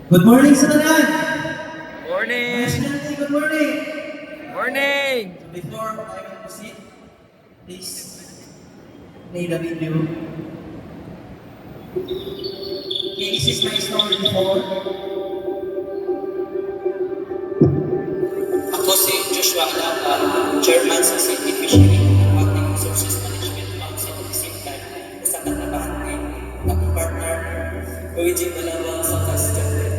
Good morning sa tanan! Morning! Nationality, good morning! Morning! So before I will proceed, please play the video. Okay, this is my story before. Ako si Joshua Alaba, Chairman sa City Fishery ng Acting Resources Management Council at the same time, sa katrabahan din. Akong partner, Luigi Balawa sa Cascade.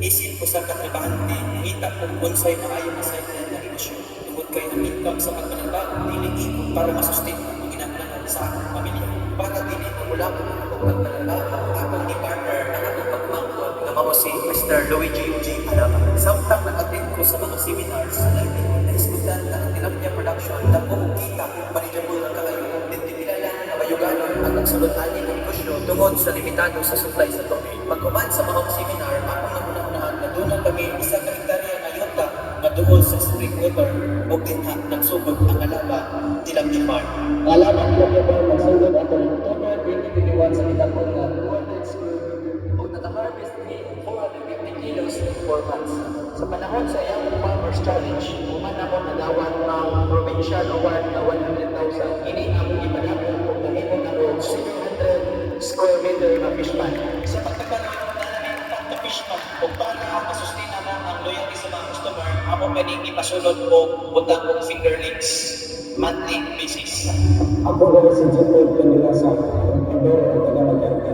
Isip ko sa katrabahan din, ngita kung bonsai maayo masaya na negosyo. Tungod kay ang income sa pagpanagbago, diling ikot para masustain ang ginagawa sa akong pamilya. Para dili mamula ko ang akong pagpanagbago, akong ni-partner ang akong pagmangkot na mao si Mr. Luigi J. Alaba. Samtang nag-attend ko sa mga seminars sa livelihood na iskutan na ang tilapia production na kumukita manageable ang kakayo. Dintilala na bayuganon ang nagsulod-ani ng negosyo tungod sa limitado sa supply sa tubig. Pagkuman sa mga seminar, akong nauna-unahan na doon kami isa ka hektarya na yota na doon sa spring water o dinha nagsugod ang Alaba Tilapia Farm. Alaba Tilapia Farm nagsugod ato ng October 2021 sa Mitapon na 200 square meter o naka-harvest ni 450 kilos in 4 months. Sa panahon sa Young Farmers Challenge, uman ako nadawan ng Provincial Award na 100,000. Ini ang ipanakon kung nahimong ako 700 square meter na fish pond. Sa pagkakaroon na namin ang fish pond kung para masustain na ang loyalty sa mga customer, ako pwedeng ipasulod o butang o fingerlings monthly basis. Ako na si Jeffrey kanila sa Pagkador at Tagalaganda.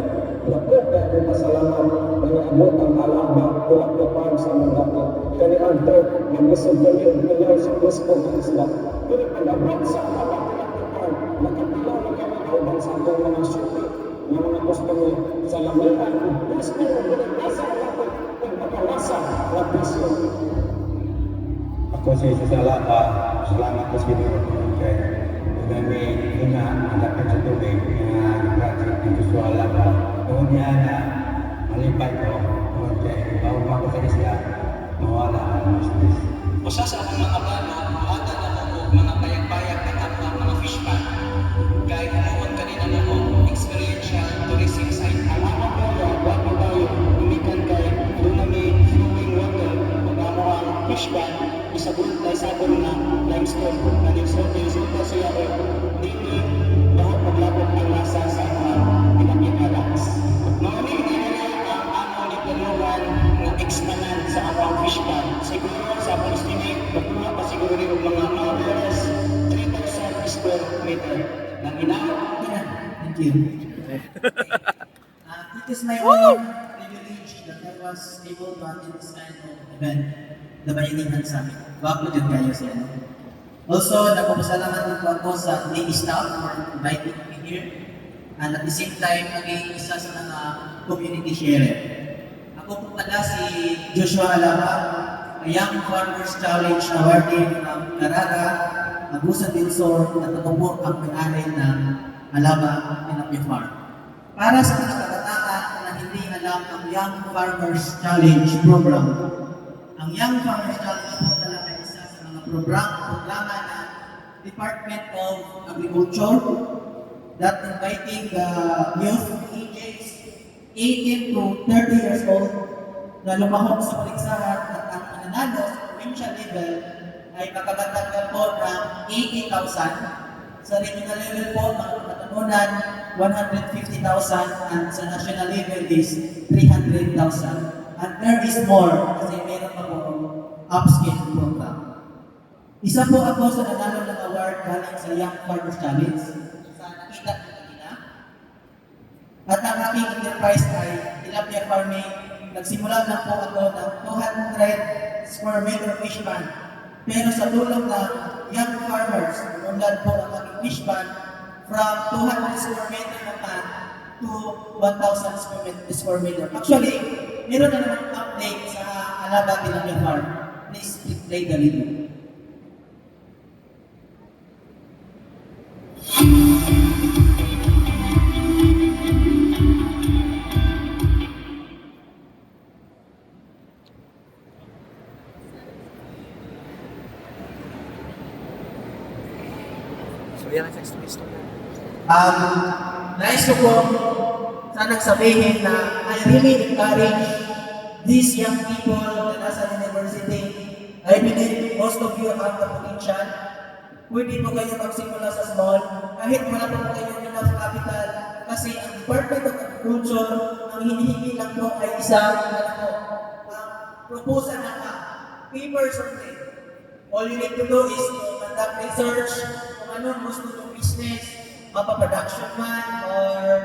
Naku ka ay pasalamat na naabot ang Alaba Tilapia Farm sa Mandato. Kani Anto, nag-isog kami ang kanyang sa Cusco ng isla. Kaya pag-abot sa Alaba Tilapia Farm, nakatilaw na kami kauban sa akong mga syuti ng mga customer sa lamayan. Gusto mo binagasa natin ang makalasa na presyo. Ako sa isa sa Alaba, salamat po sa Ginoo kay kami una malapit sa tubig na project dito sa Alaba. Noon niya na malipay ko kay bago pa ko sa isla, mawala ang business. Usa sa akong mga plano, muhatag ako og mga payag-payag na ang mga fish pond. Kay kumuon kanina mo experiential tourism site. Ang amang kaya, bago tayo umikan kay doon namin flowing water o amo ang fish pond, isabot tayo sa na limestone na resulta siya o dili lahat maglabot ang lasa sa mga pinakinalas. Maraming nila ang amo ni Palawan na expand sa amang fish pond. Siguro sa among estimate, makuha pa siguro rin ang mga areas 3,000 square meter ng inaw. Thank you. It is my honor, privilege that I was able to attend this kind of event. Nabayanihan sa amin. Wapo din kayo siya. Also, nagpapasalamat din po ako sa Navy staff for inviting me here. And at the same time, naging isa sa mga community sharer. Ako po pala si Joshua Alaba, a Young Farmers Challenge awardee from Caraga, Agusan del Sur, at ako po ang may-ari ng Alaba Tilapia Farm. Para sa mga kabataan na hindi alam ang Young Farmers Challenge program, ang Young Farmers Challenge po talaga ay isa sa mga programa ng Department of Agriculture that inviting the youth ages 18 to 30 years old na lumahok sa paligsahan at ang mananalo sa provincial level ay makabatagyan po ng 80,000. Sa regional level po, mga katanunan, 150,000 and sa national level is 300,000. And there is more kasi meron pa po upskill program. Isa po ako sa nanalo ng award galing sa Young Farmers Challenge sa nakita ko kanina. At ang aking enterprise ay tilapia farming. Nagsimula na po ako ng 200 square meter fish pond. Pero sa tulong ng Young Farmers, unlad po ang aking fish pond from 200 square meter na pond to 1,000 square meter. Actually, meron na naman update sa Alaba Tilapia Farm. Please play the video. So yan ang text list. Nais ko po sanang sabihin na I really encourage these young people na nasa university, I believe most of you have the potential. Pwede po kayo magsimula sa small, kahit wala po kayo enough capital, kasi ang Department of Agriculture, ang hinihingi lang po ay isang, proposal na papers only. All you need to do is to conduct research kung ano gusto ng business, mapa-production man, or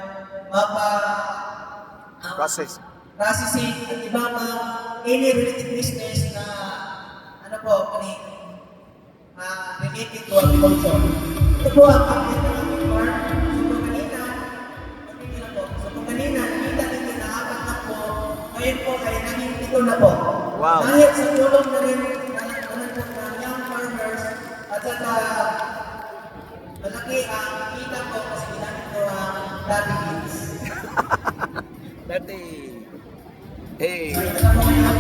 processing, at iba pa, any related business na, ano po, related to agriculture. Ito po ang update ng aming farm. So kung kanina, nakita ninyo na apat na po, ngayon po ay naging 7 na po. Wow. Dahil sa tulong na rin ng young farmers at saka malaki ang kita ko kasi ginamit ko ang dati beans. Dati. Hey. So ito na po ngayon.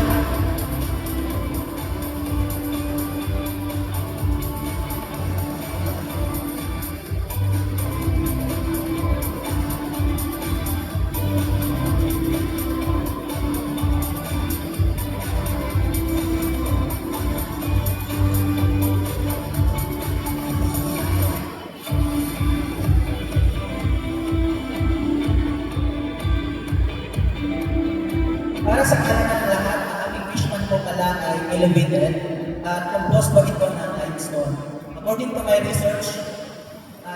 Para sa kanan ng lahat, ang aming fishman po pala ay elevated at composed po ito ng limestone. According to my research,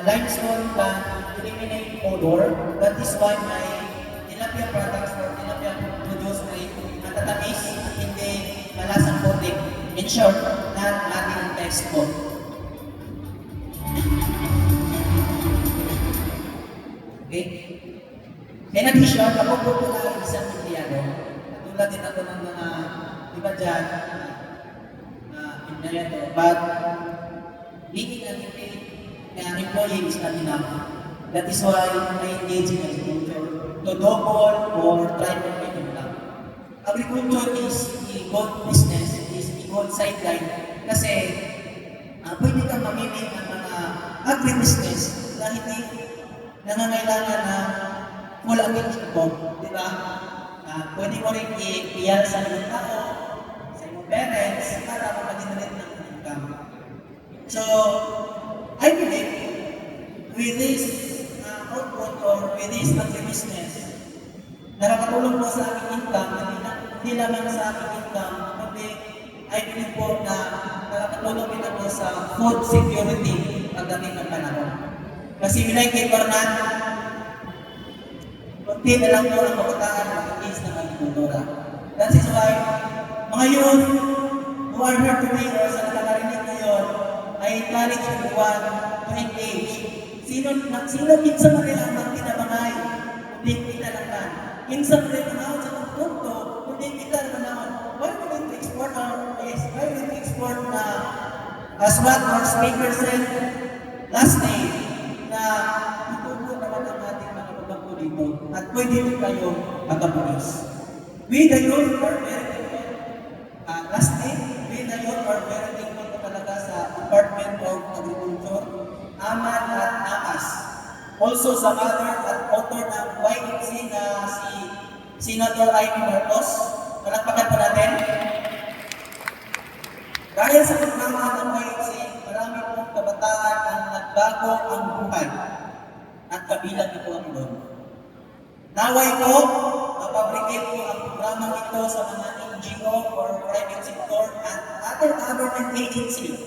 limestone can eliminate odor. That is why my tilapia products or tilapia produce ay matatamis at hindi malasang putik. In short, na ating text po. Okay? In addition, ako po pala isang empleyado. Katulad din ako ng mga iba dyan, empleyado. But, being an employee is not enough. That is why I engage in agriculture to double or triple my income. Agriculture is a good business, is a good sideline. Kasi, pwede kang mamili ng mga agribusiness na hindi nangangailangan na full attention po, di ba? Pwede mo rin i-iyal sa mga tao, sa iyong parents, para makagenerate ng income. So, I believe, with this output or with this agribusiness, nakakatulong po sa aking income, hindi lamang sa aking income, kundi I believe po na nakakatulong din ako sa food security pagdating ng panahon. Kasi minay kay Bernard, kunti na lang po ang kabataan ng mag-is ng agrikultura. That is why, mga youth who are here today or sa nakakarinig ngayon, I encourage everyone to engage. Sino kinsa man rin ang tinabangay, kundi kita naman. Kinsa man rin ang sa pagpunto, kundi kita naman. Why we need to export our waste? Why we need to export as what our speaker said last day, na itubo naman ang ating mga pagbago dito at pwede rin kayo magapulis. We the youth are very thankful. Last day, we the youth are very thankful po talaga sa Department of Agriculture, Aman at Amas. Also sa mother at author ng YMC na si Senator Amy Marcos. Palakpakan po natin. Dahil sa programa ng YMC, marami pong kabataan ang nagbago ang buhay at kabilang ito ang doon. Naway po, mapabrigate po ang programang ito sa mga NGO or private sector at other government agency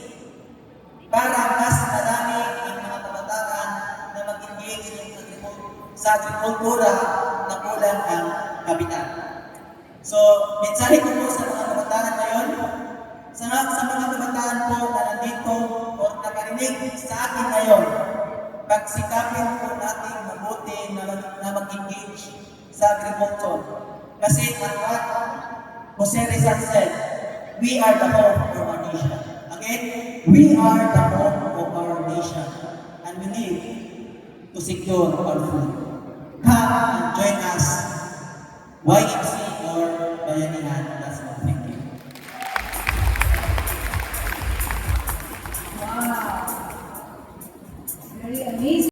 para mas marami ang mga kabataan na mag-engage sa agrikultura na kulang ang kapital. So, mensahe ko po sa mga kabataan ngayon, sa mga kabataan po na nandito o nakarinig sa akin ngayon, pagsikapin po natin mabuti na mag-engage sa agriculture. Kasi ang what Jose Rizal said, we are the hope of our nation. Again, we are the hope of our nation. And we need to secure our food. Come and join us, YMC or Bayanihan.